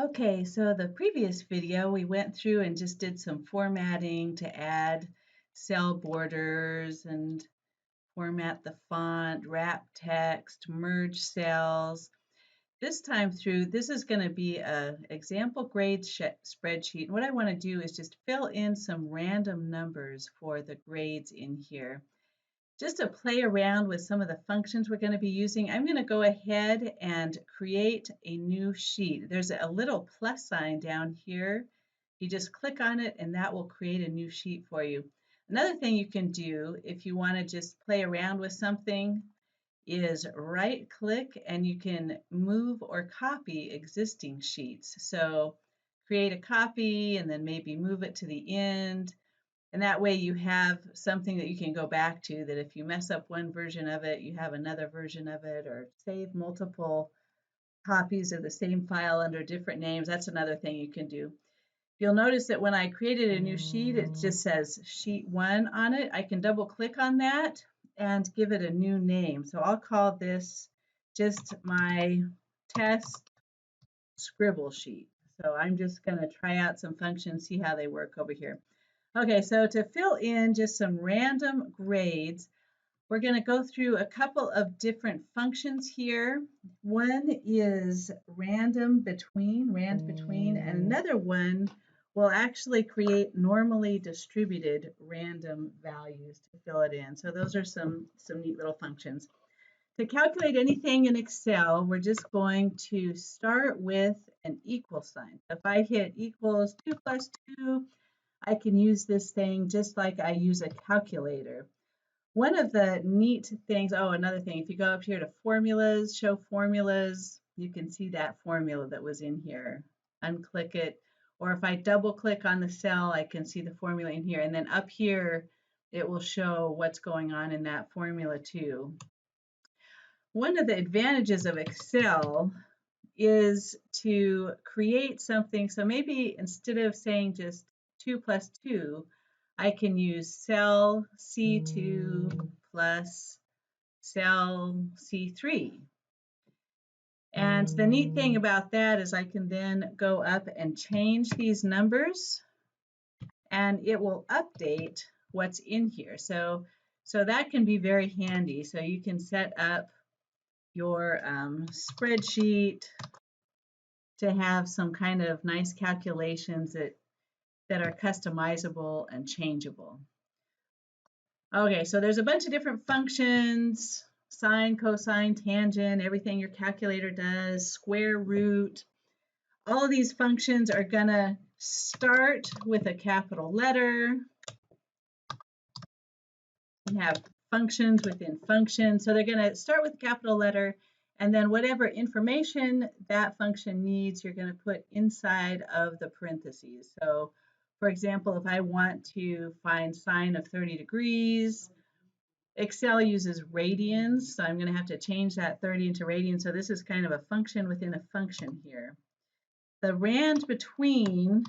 Okay, so the previous video we went through and just did some formatting to add cell borders and format the font, wrap text, merge cells. This time through, this is going to be an example grade spreadsheet. And what I want to do is just fill in some random numbers for the grades in here. Just to play around with some of the functions we're going to be using, I'm going to go ahead and create a new sheet. There's a little plus sign down here. You just click on it and that will create a new sheet for you. Another thing you can do if you want to just play around with something is right click and you can move or copy existing sheets. So create a copy and then maybe move it to the end. And that way you have something that you can go back to, that if you mess up one version of it, you have another version of it, or save multiple copies of the same file under different names. That's another thing you can do. You'll notice that when I created a new sheet, it just says sheet 1 on it. I can double click on that and give it a new name. So I'll call this just my test scribble sheet. So I'm just going to try out some functions, see how they work over here. Okay, so to fill in just some random grades, we're going to go through a couple of different functions here. One is rand between, and another one will actually create normally distributed random values to fill it in. So those are some neat little functions. To calculate anything in Excel, we're just going to start with an equal sign. If I hit equals 2 plus 2, I can use this thing just like I use a calculator. One of the neat things, oh, another thing, if you go up here to formulas, show formulas, you can see that formula that was in here. Unclick it, or if I double click on the cell, I can see the formula in here. And then up here, it will show what's going on in that formula too. One of the advantages of Excel is to create something. So maybe instead of saying just 2 plus 2, I can use cell C2 plus cell C3. And the neat thing about that is I can then go up and change these numbers and it will update what's in here. So that can be very handy. So you can set up your spreadsheet to have some kind of nice calculations that are customizable and changeable. Okay, so there's a bunch of different functions: sine, cosine, tangent, everything your calculator does, square root. All of these functions are gonna start with a capital letter. You have functions within functions. So they're gonna start with a capital letter, and then whatever information that function needs, you're gonna put inside of the parentheses. So for example, if I want to find sine of 30 degrees, Excel uses radians, so I'm going to have to change that 30 into radians. So this is kind of a function within a function here. The rand between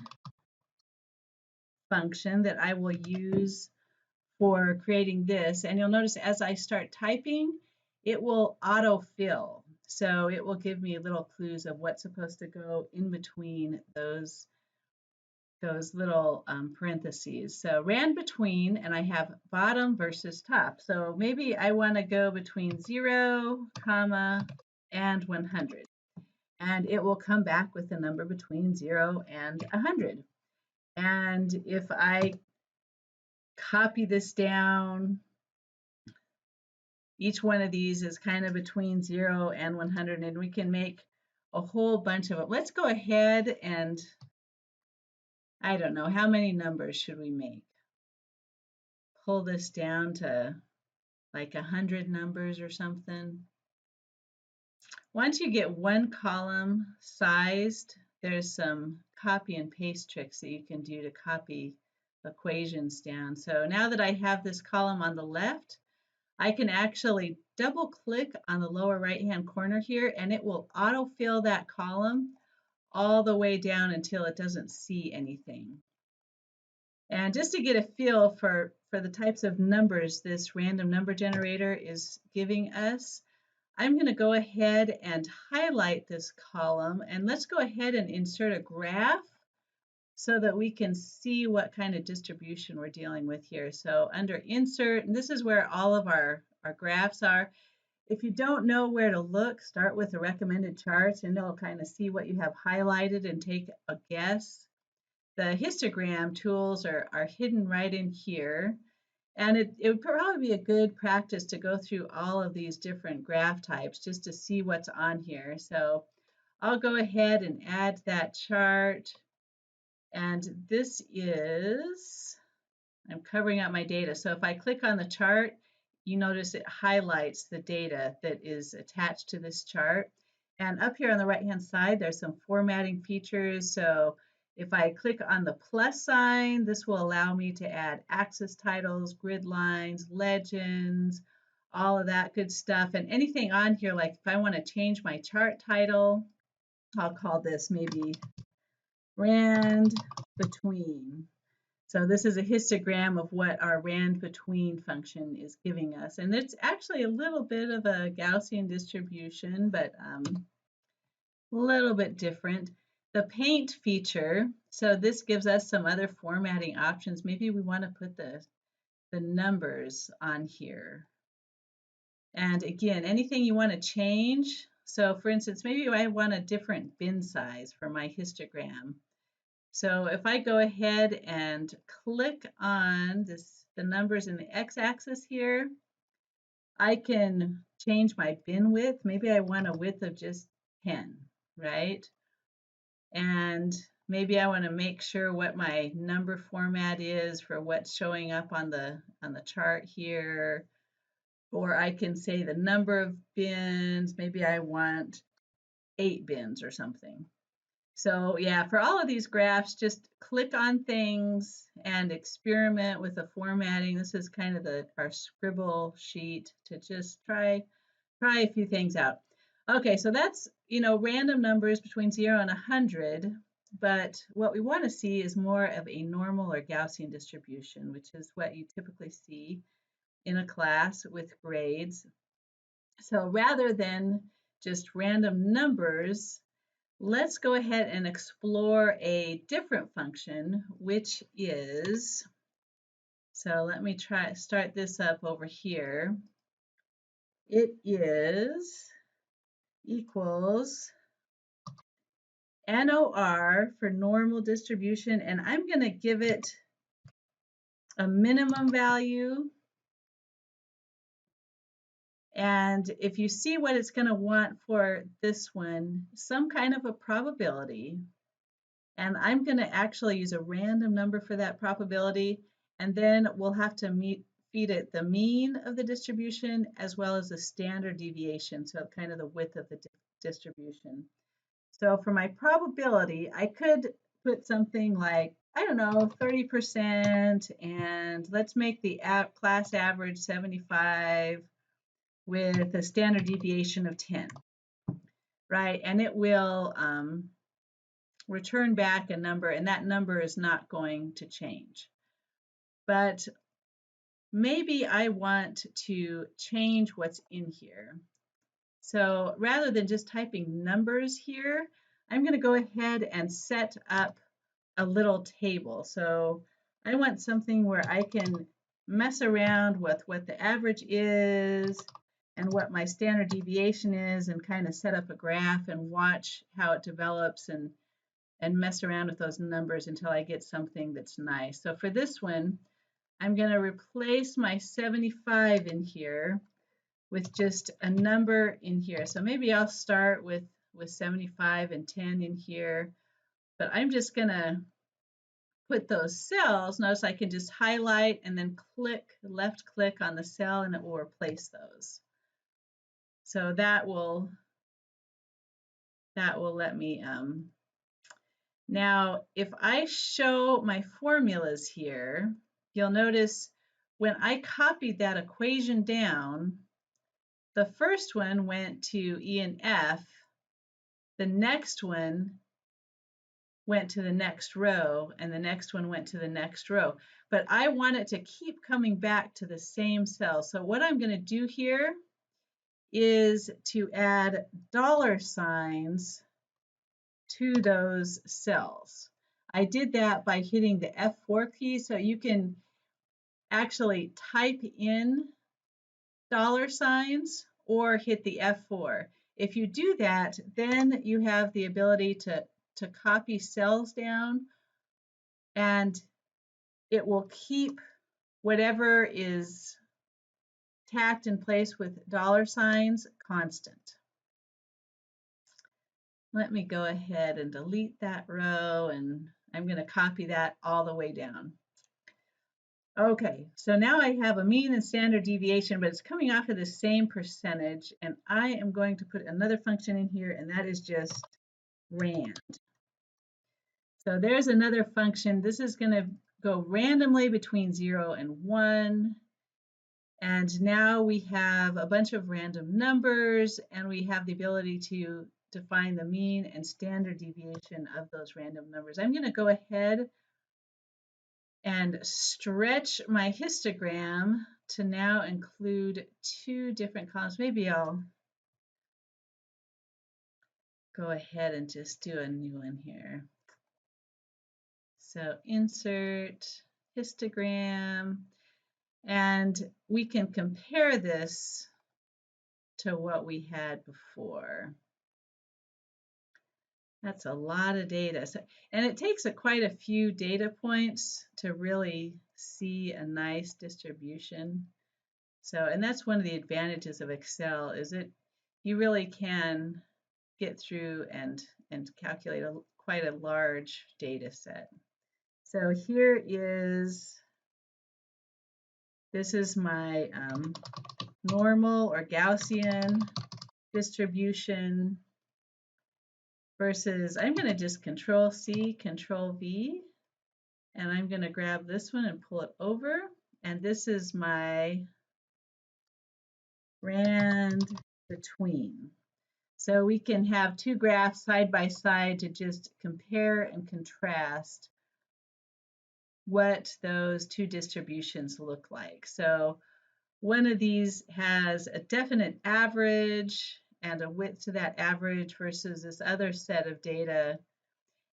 function that I will use for creating this, and you'll notice as I start typing, it will autofill. So it will give me little clues of what's supposed to go in between those little parentheses. So rand between, and I have bottom versus top. So maybe I want to go between 0, comma, and 100. And it will come back with a number between 0 and 100. And if I copy this down, each one of these is kind of between 0 and 100, and we can make a whole bunch of it. Let's go ahead and, I don't know, how many numbers should we make? Pull this down to like 100 numbers or something. Once you get one column sized, there's some copy and paste tricks that you can do to copy equations down. So now that I have this column on the left, I can actually double click on the lower right hand corner here and it will autofill that column all the way down until it doesn't see anything. And just to get a feel for the types of numbers this random number generator is giving us, I'm going to go ahead and highlight this column, and let's go ahead and insert a graph so that we can see what kind of distribution we're dealing with here. So under insert, and this is where all of our graphs are. If you don't know where to look, start with the recommended charts and it'll kind of see what you have highlighted and take a guess. The histogram tools are hidden right in here. And it would probably be a good practice to go through all of these different graph types just to see what's on here. So I'll go ahead and add that chart. And this is, I'm covering up my data. So if I click on the chart, you notice it highlights the data that is attached to this chart. And up here on the right-hand side, there's some formatting features. So if I click on the plus sign, this will allow me to add axis titles, grid lines, legends, all of that good stuff. And anything on here, like if I want to change my chart title, I'll call this maybe Rand Between. So this is a histogram of what our rand between function is giving us. And it's actually a little bit of a Gaussian distribution, but a little bit different. The paint feature, so this gives us some other formatting options. Maybe we want to put the numbers on here. And again, anything you want to change. So for instance, maybe I want a different bin size for my histogram. So if I go ahead and click on the numbers in the x-axis here, I can change my bin width. Maybe I want a width of just 10, right? And maybe I want to make sure what my number format is for what's showing up on the chart here. Or I can say the number of bins. Maybe I want 8 bins or something. So yeah, for all of these graphs, just click on things and experiment with the formatting. This is kind of our scribble sheet to just try a few things out. Okay, so that's, random numbers between 0 and 100, but what we want to see is more of a normal or Gaussian distribution, which is what you typically see in a class with grades. So rather than just random numbers, let's go ahead and explore a different function, which is, so let me start this up over here. It is equals NOR for normal distribution, and I'm going to give it a minimum value. And if you see what it's going to want for this one, some kind of a probability. And I'm going to actually use a random number for that probability, and then we'll have to feed it the mean of the distribution as well as the standard deviation, so kind of the width of the distribution. So for my probability, I could put something like, I don't know, 30%, and let's make the class average 75 with a standard deviation of 10, right? And it will return back a number, and that number is not going to change. But maybe I want to change what's in here. So rather than just typing numbers here, I'm going to go ahead and set up a little table. So I want something where I can mess around with what the average is and what my standard deviation is, and kind of set up a graph and watch how it develops and mess around with those numbers until I get something that's nice. So for this one, I'm going to replace my 75 in here with just a number in here. So maybe I'll start with 75 and 10 in here, but I'm just going to put those cells. Notice I can just highlight and then left click on the cell, and it will replace those. So that will let me now, if I show my formulas here, you'll notice when I copied that equation down, the first one went to E and F, the next one went to the next row, and the next one went to the next row. But I want it to keep coming back to the same cell. So what I'm going to do here is to add dollar signs to those cells. I did that by hitting the F4 key, so you can actually type in dollar signs or hit the F4. If you do that, then you have the ability to copy cells down, and it will keep whatever is tacked in place with dollar signs constant. Let me go ahead and delete that row, and I'm going to copy that all the way down. Okay, so now I have a mean and standard deviation, but it's coming off of the same percentage, and I am going to put another function in here, and that is just rand. So there's another function. This is going to go randomly between 0 and 1. And now we have a bunch of random numbers, and we have the ability to define the mean and standard deviation of those random numbers. I'm going to go ahead and stretch my histogram to now include 2 different columns. Maybe I'll go ahead and just do a new one here. So insert histogram, and we can compare this to what we had before. That's a lot of data. So, and it takes quite a few data points to really see a nice distribution. So, and that's one of the advantages of Excel, is you really can get through and calculate quite a large data set. So here this is my normal or Gaussian distribution versus, I'm going to just Control C, Control V, and I'm going to grab this one and pull it over. And this is my rand between. So we can have 2 graphs side by side to just compare and contrast what those 2 distributions look like. So one of these has a definite average and a width to that average versus this other set of data.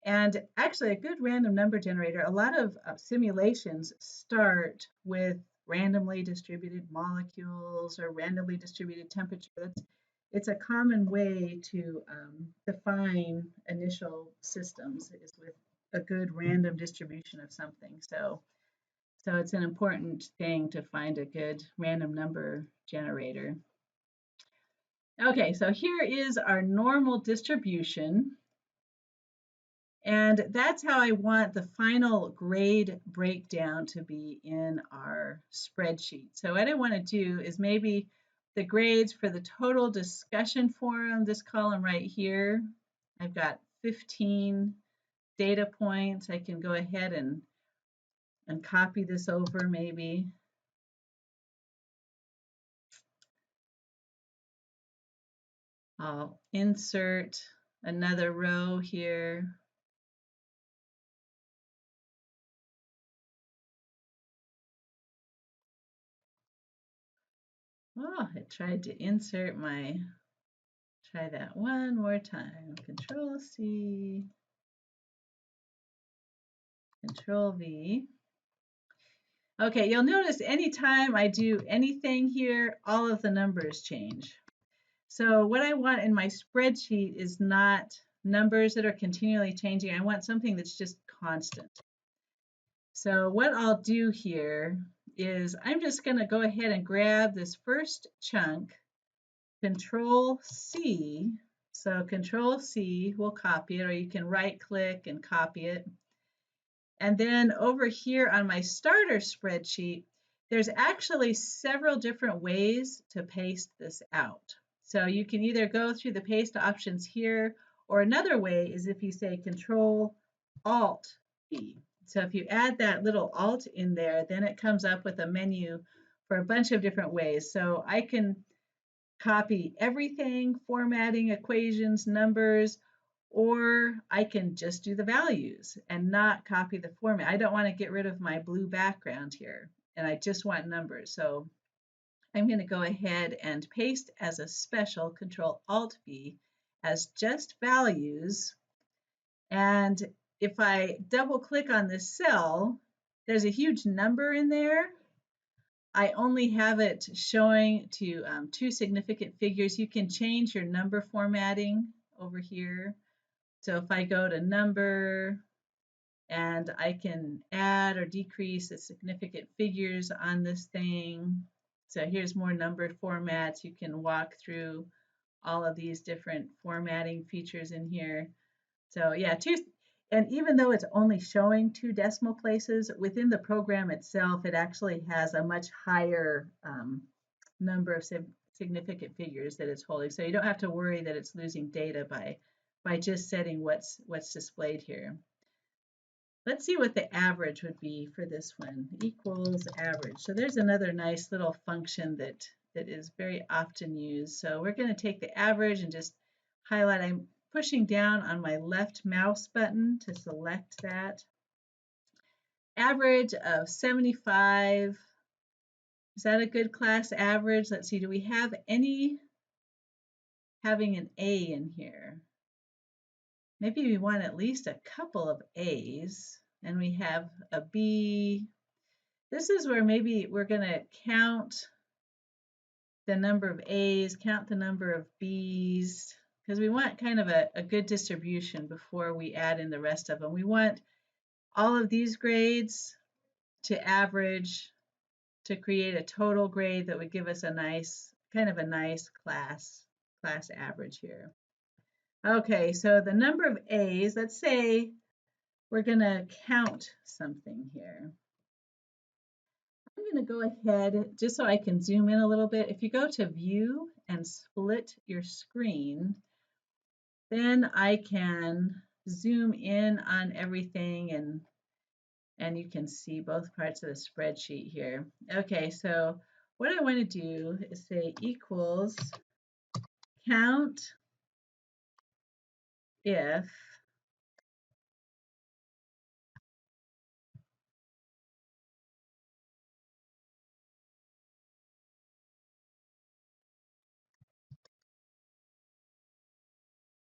And actually, a good random number generator, a lot of simulations start with randomly distributed molecules or randomly distributed temperature. It's a common way to define initial systems, is with a good random distribution of something. So it's an important thing to find a good random number generator. Okay, so here is our normal distribution. And that's how I want the final grade breakdown to be in our spreadsheet. So what I want to do is maybe the grades for the total discussion forum, this column right here, I've got 15 data points. I can go ahead and copy this over maybe. I'll insert another row here. Oh, I tried to insert try that one more time. Control C, Control V. Okay, you'll notice anytime I do anything here, all of the numbers change. So what I want in my spreadsheet is not numbers that are continually changing. I want something that's just constant. So what I'll do here is I'm just going to go ahead and grab this first chunk, Control C. So Control C will copy it, or you can right click and copy it. And then over here on my starter spreadsheet, there's actually several different ways to paste this out. So you can either go through the paste options here, or another way is if you say Control Alt B. So if you add that little Alt in there, then it comes up with a menu for a bunch of different ways. So I can copy everything, formatting, equations, numbers, or I can just do the values and not copy the format. I don't want to get rid of my blue background here, and I just want numbers. So I'm going to go ahead and paste as a special, Control-Alt-V, as just values. And if I double click on this cell, there's a huge number in there. I only have it showing to 2 significant figures. You can change your number formatting over here. So if I go to number, and I can add or decrease the significant figures on this thing. So here's more number formats. You can walk through all of these different formatting features in here. So yeah, and even though it's only showing 2 decimal places, within the program itself, it actually has a much higher number of significant figures that it's holding. So you don't have to worry that it's losing data by just setting what's displayed here. Let's see what the average would be for this one, equals average. So there's another nice little function that is very often used. So we're going to take the average and just highlight. I'm pushing down on my left mouse button to select that. Average of 75. Is that a good class average? Let's see, do we have any having an A in here? Maybe we want at least a couple of A's. And we have a B. This is where maybe we're going to count the number of A's, count the number of B's, because we want kind of a good distribution before we add in the rest of them. We want all of these grades to average to create a total grade that would give us a nice, kind of a nice class average here. Okay, so the number of A's, let's say we're going to count something here. I'm going to go ahead, just so I can zoom in a little bit. If you go to View and split your screen, then I can zoom in on everything and you can see both parts of the spreadsheet here. Okay, so what I want to do is say equals count if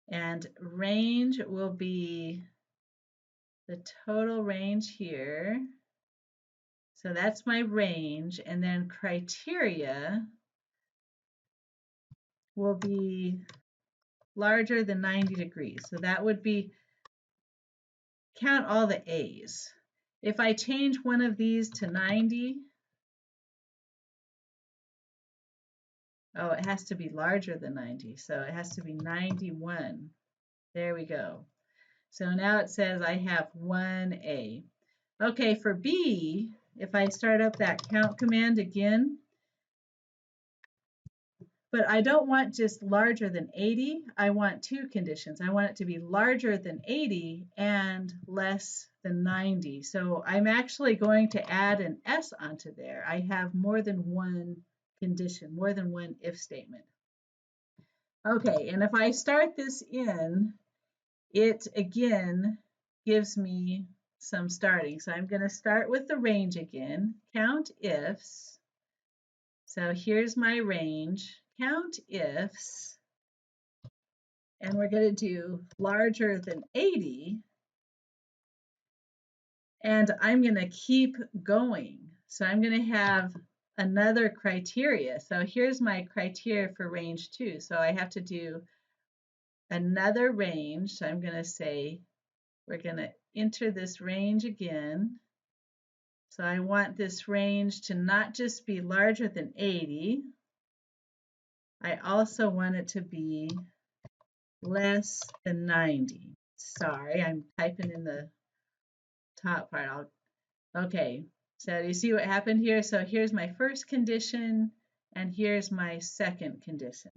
and range will be the total range here. So that's my range, and then criteria will be larger than 90 degrees. So that would be count all the A's. If I change one of these to 90, oh, it has to be larger than 90. So it has to be 91. There we go. So now it says I have 1A. Okay, for B, if I start up that count command again, but I don't want just larger than 80. I want 2 conditions. I want it to be larger than 80 and less than 90. So I'm actually going to add an S onto there. I have more than one condition, more than one if statement. Okay, and if I start this in, it again gives me some starting. So I'm going to start with the range again, count ifs. So here's my range, count ifs, and we're going to do larger than 80, and I'm going to keep going. So I'm going to have another criteria. So here's my criteria for range 2. So I have to do another range. So I'm going to say we're going to enter this range again. So I want this range to not just be larger than 80. I also want it to be less than 90. Sorry, I'm typing in the top part. Okay, so you see what happened here? So here's my first condition, and here's my second condition.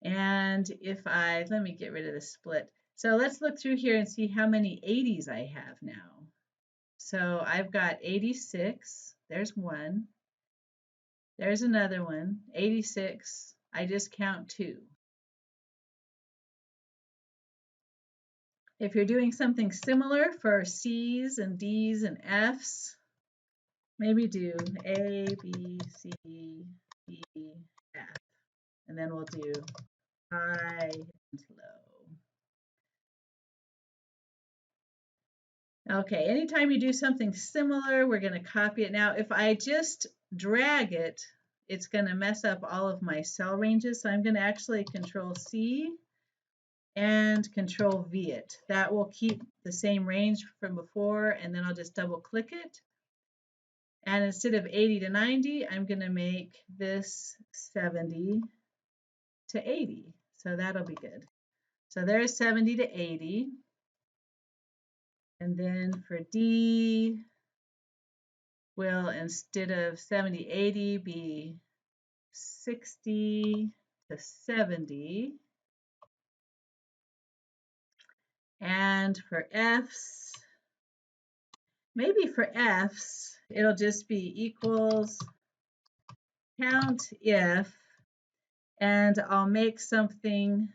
And if let me get rid of the split. So let's look through here and see how many 80s I have now. So I've got 86, there's one. There's another one, 86, I just count 2. If you're doing something similar for C's and D's and F's, maybe do A, B, C, D, F, and then we'll do high and low. Okay, anytime you do something similar, we're going to copy it. Now, if I just drag it, it's going to mess up all of my cell ranges. So I'm going to actually Control C and Control V it. That will keep the same range from before, and then I'll just double click it. And instead of 80 to 90, I'm going to make this 70 to 80. So that'll be good. So there's 70 to 80. And then for D, will instead of 70, 80 be 60 to 70. And for F's, maybe for F's, it'll just be equals count if, and I'll make something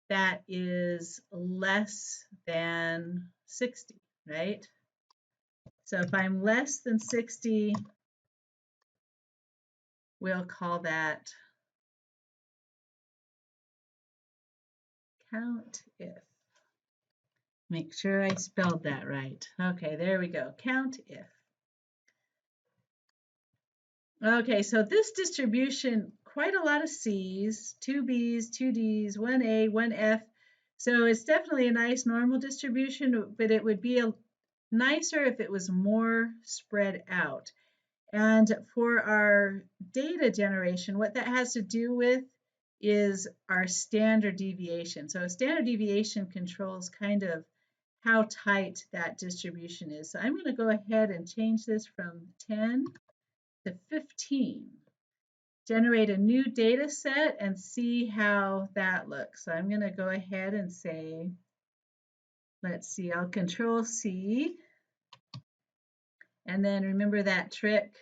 that is less than 60, right? So if I'm less than 60, we'll call that count if. Make sure I spelled that right. Okay, there we go, count if. Okay, so this distribution, quite a lot of C's, 2 B's, 2 D's, 1 A, 1 F. So it's definitely a nice normal distribution, but it would be nicer if it was more spread out. And for our data generation, what that has to do with is our standard deviation. So standard deviation controls kind of how tight that distribution is. So I'm going to go ahead and change this from 10 to 15. Generate a new data set and see how that looks. So I'm going to go ahead and say, let's see, I'll Control C. And then remember that trick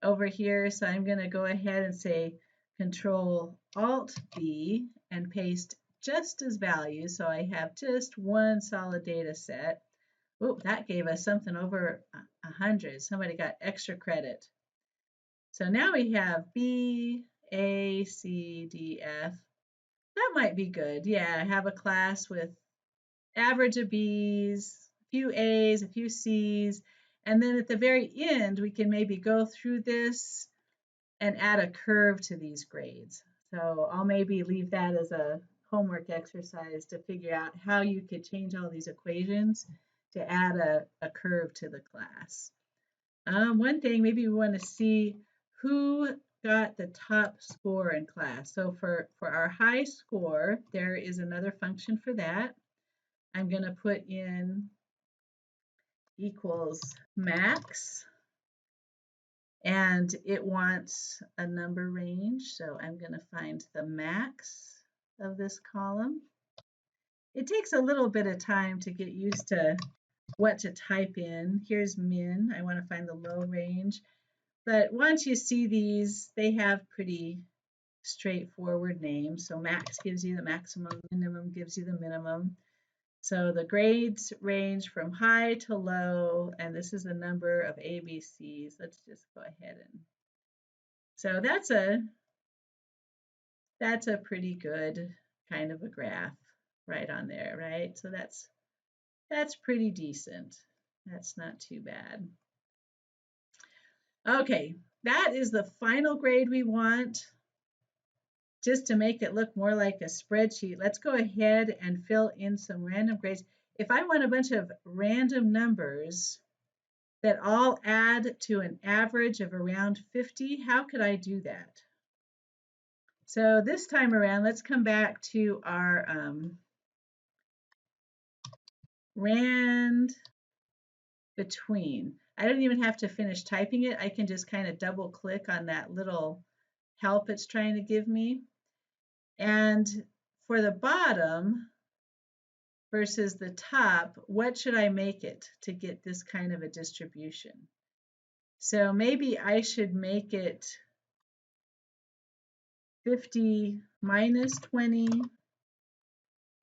over here. So I'm going to go ahead and say Control Alt B and paste just as values. So I have just one solid data set. Oh, that gave us something over 100. Somebody got extra credit. So now we have B, A, C, D, F. That might be good. Yeah, have a class with average of B's, a few A's, a few C's, and then at the very end, we can maybe go through this and add a curve to these grades. So I'll maybe leave that as a homework exercise to figure out how you could change all these equations to add a curve to the class. One thing, maybe we want to see who got the top score in class. So for our high score, there is another function for that. I'm going to put in equals max, and it wants a number range. So I'm going to find the max of this column. It takes a little bit of time to get used to what to type in. Here's min. I want to find the low range. But once you see these, they have pretty straightforward names. So max gives you the maximum, minimum gives you the minimum. So the grades range from high to low, and this is the number of ABCs. Let's just go ahead and, so that's a pretty good kind of a graph right on there, right? So that's pretty decent. That's not too bad. Okay, that is the final grade we want. Just to make it look more like a spreadsheet, let's go ahead and fill in some random grades. If I want a bunch of random numbers that all add to an average of around 50, how could I do that? So this time around, let's come back to our rand between. I don't even have to finish typing it. I can just kind of double click on that little help it's trying to give me. And for the bottom versus the top, what should I make it to get this kind of a distribution? So maybe I should make it 50 minus 20.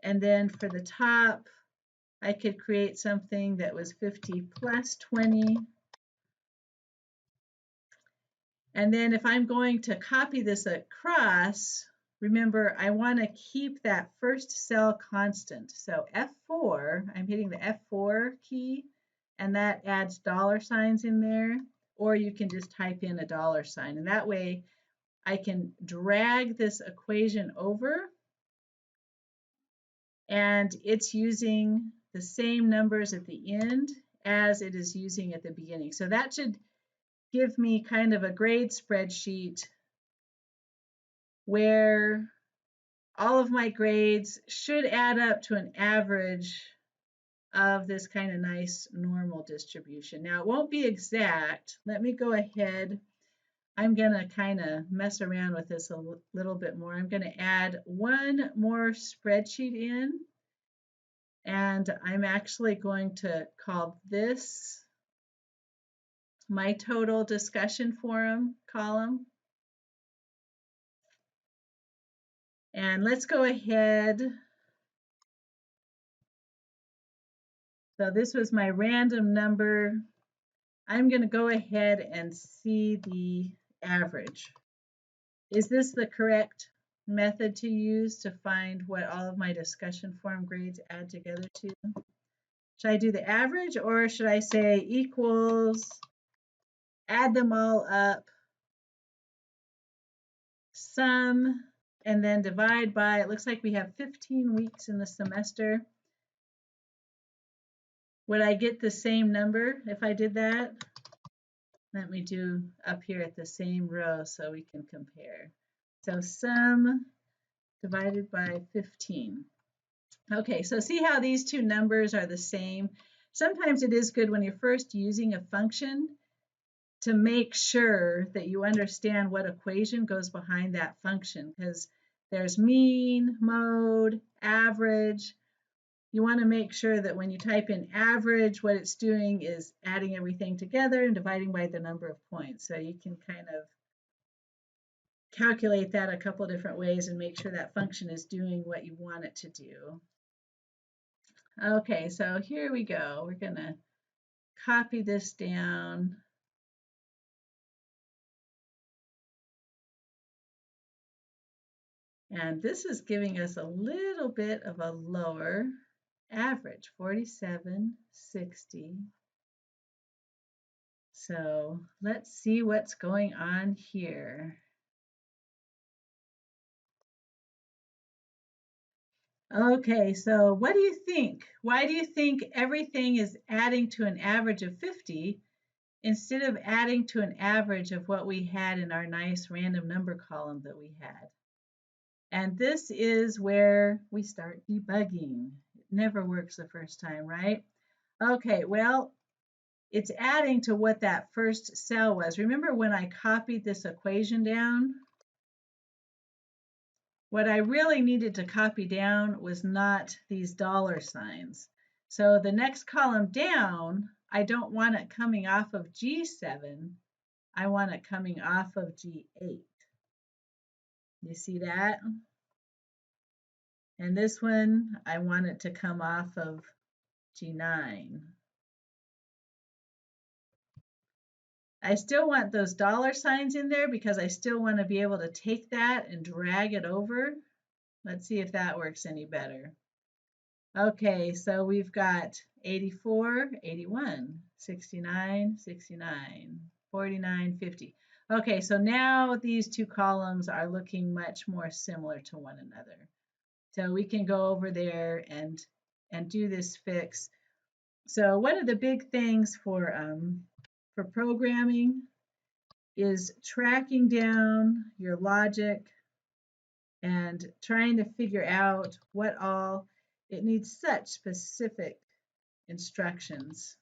And then for the top, I could create something that was 50 plus 20. And then if I'm going to copy this across, remember, I want to keep that first cell constant. So F4, I'm hitting the F4 key, and that adds dollar signs in there. Or you can just type in a dollar sign. And that way I can drag this equation over, and it's using the same numbers at the end as it is using at the beginning. So that should give me kind of a grade spreadsheet where all of my grades should add up to an average of this kind of nice normal distribution. Now, it won't be exact. Let me go ahead. I'm going to kind of mess around with this a little bit more. I'm going to add one more spreadsheet in, and I'm actually going to call this my total discussion forum column. And let's go ahead. So this was my random number. I'm going to go ahead and see the average. Is this the correct method to use to find what all of my discussion forum grades add together to? Should I do the average, or should I say equals, add them all up, sum, and then divide by, it looks like we have 15 weeks in the semester. Would I get the same number if I did that? Let me do up here at the same row so we can compare. So sum divided by 15. Okay, so see how these two numbers are the same? Sometimes it is good when you're first using a function to make sure that you understand what equation goes behind that function, because there's mean, mode, average. You want to make sure that when you type in average, what it's doing is adding everything together and dividing by the number of points. So you can kind of calculate that a couple different ways and make sure that function is doing what you want it to do. Okay, so here we go. We're going to copy this down. And this is giving us a little bit of a lower average, 47.60. So let's see what's going on here. Okay, so what do you think? Why do you think everything is adding to an average of 50 instead of adding to an average of what we had in our nice random number column that we had? And this is where we start debugging. It never works the first time, right? Okay, well, it's adding to what that first cell was. Remember when I copied this equation down? What I really needed to copy down was not these dollar signs. So the next column down, I don't want it coming off of G7. I want it coming off of G8. You see that? And this one, I want it to come off of G9. I still want those dollar signs in there because I still want to be able to take that and drag it over. Let's see if that works any better. Okay, so we've got 84, 81, 69, 69, 49, 50. Okay, so now these two columns are looking much more similar to one another. So we can go over there and do this fix. So one of the big things for programming is tracking down your logic and trying to figure out what all it needs such specific instructions.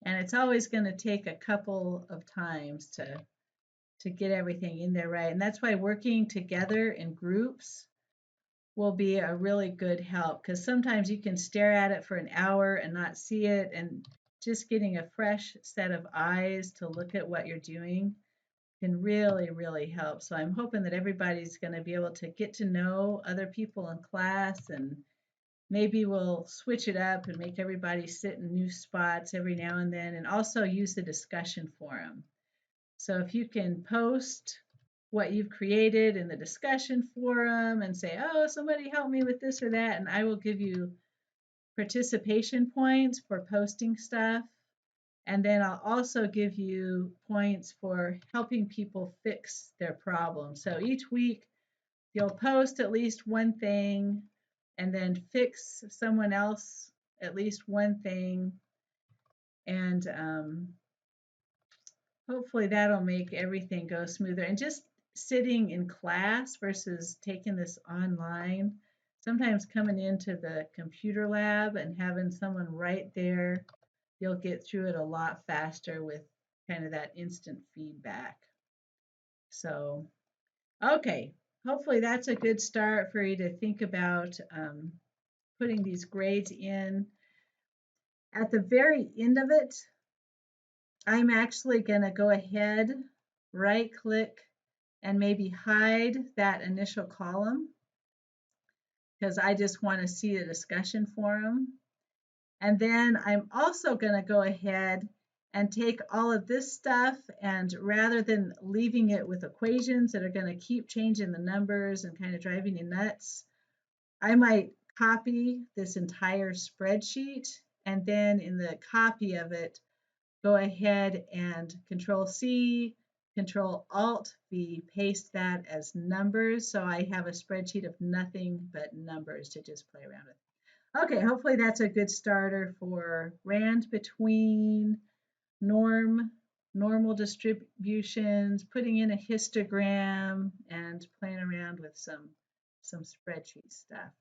And it's always going to take a couple of times to get everything in there right. And that's why working together in groups will be a really good help, because sometimes you can stare at it for an hour and not see it, and just getting a fresh set of eyes to look at what you're doing can really, really help. So I'm hoping that everybody's going to be able to get to know other people in class and maybe we'll switch it up and make everybody sit in new spots every now and then, and also use the discussion forum. So if you can post what you've created in the discussion forum and say, oh, somebody help me with this or that, and I will give you participation points for posting stuff. And then I'll also give you points for helping people fix their problem. So each week you'll post at least one thing and then fix someone else at least one thing. And hopefully that'll make everything go smoother. And just sitting in class versus taking this online, sometimes coming into the computer lab and having someone right there, you'll get through it a lot faster with kind of that instant feedback. So, okay, hopefully that's a good start for you to think about putting these grades in. At the very end of it, I'm actually going to go ahead, right click, and maybe hide that initial column because I just want to see a discussion forum. And then I'm also going to go ahead and take all of this stuff, and rather than leaving it with equations that are going to keep changing the numbers and kind of driving you nuts, I might copy this entire spreadsheet, and then in the copy of it, go ahead and Control C, Control Alt V, paste that as numbers. So I have a spreadsheet of nothing but numbers to just play around with. Okay, hopefully that's a good starter for rand between, normal distributions, putting in a histogram, and playing around with some spreadsheet stuff.